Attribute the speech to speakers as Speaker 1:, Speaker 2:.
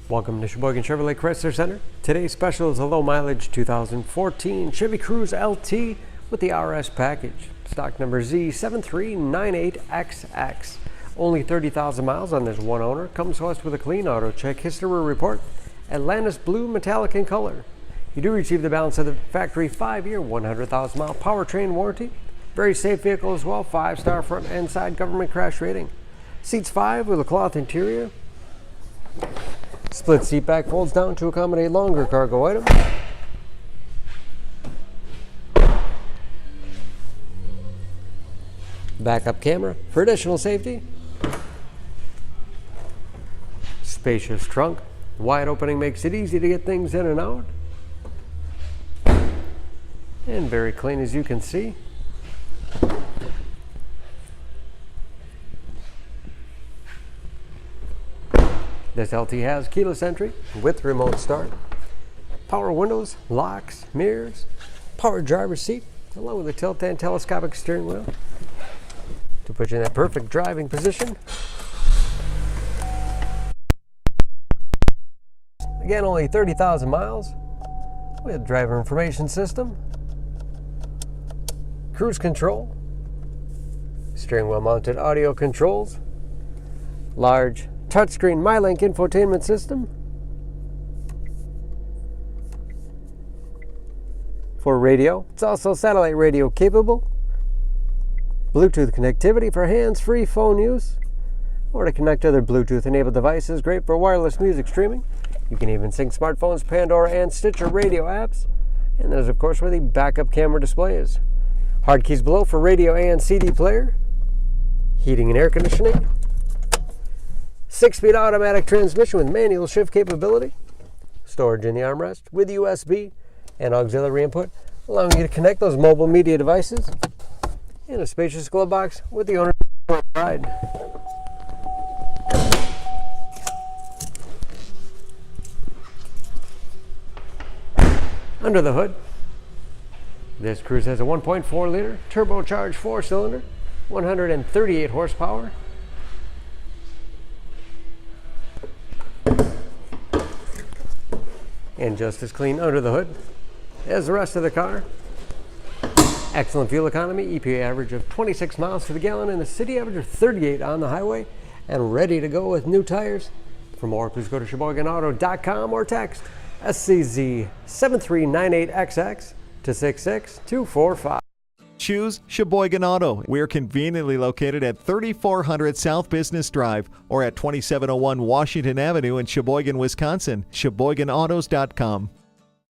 Speaker 1: Welcome to Sheboygan Chevrolet Chrysler Center. Today's special is a low mileage 2014 Chevy Cruze LT with the RS package. Stock number Z7398XX. Only 30,000 miles on this one owner. Comes to us with a clean auto check history report. Atlantis blue metallic in color. You do receive the balance of the factory 5-year 100,000 mile powertrain warranty. Very safe vehicle as well. 5-star front and side government crash rating. Seats 5 with a cloth interior. Split seat back folds down to accommodate longer cargo item. Backup camera for additional safety. Spacious trunk. Wide opening makes it easy to get things in and out. And very clean, as you can see. This LT has keyless entry with remote start, power windows, locks, mirrors, power driver's seat, along with a tilt and telescopic steering wheel to put you in that perfect driving position. Again, only 30,000 miles with driver information system, cruise control, steering wheel mounted audio controls, large touchscreen MyLink infotainment system for radio. It's also satellite radio capable. Bluetooth connectivity for hands-free phone use or to connect other Bluetooth-enabled devices. Great for wireless music streaming. You can even sync smartphones, Pandora, and Stitcher radio apps. And there's, of course, where the backup camera display is. Hard keys below for radio and CD player. Heating and air conditioning. 6-speed automatic transmission with manual shift capability. Storage in the armrest with USB and auxiliary input, allowing you to connect those mobile media devices. And a spacious glove box with the owner's ride. Under the hood, this Cruze has a 1.4-liter turbocharged 4-cylinder, 138 horsepower. And just as clean under the hood as the rest of the car. Excellent fuel economy, EPA average of 26 miles to the gallon and a city average of 38 on the highway, and ready to go with new tires. For more, please go to SheboyganAuto.com or text SCZ7398XX to 66245.
Speaker 2: Choose Sheboygan Auto. We're conveniently located at 3400 South Business Drive or at 2701 Washington Avenue in Sheboygan, Wisconsin. SheboyganAutos.com.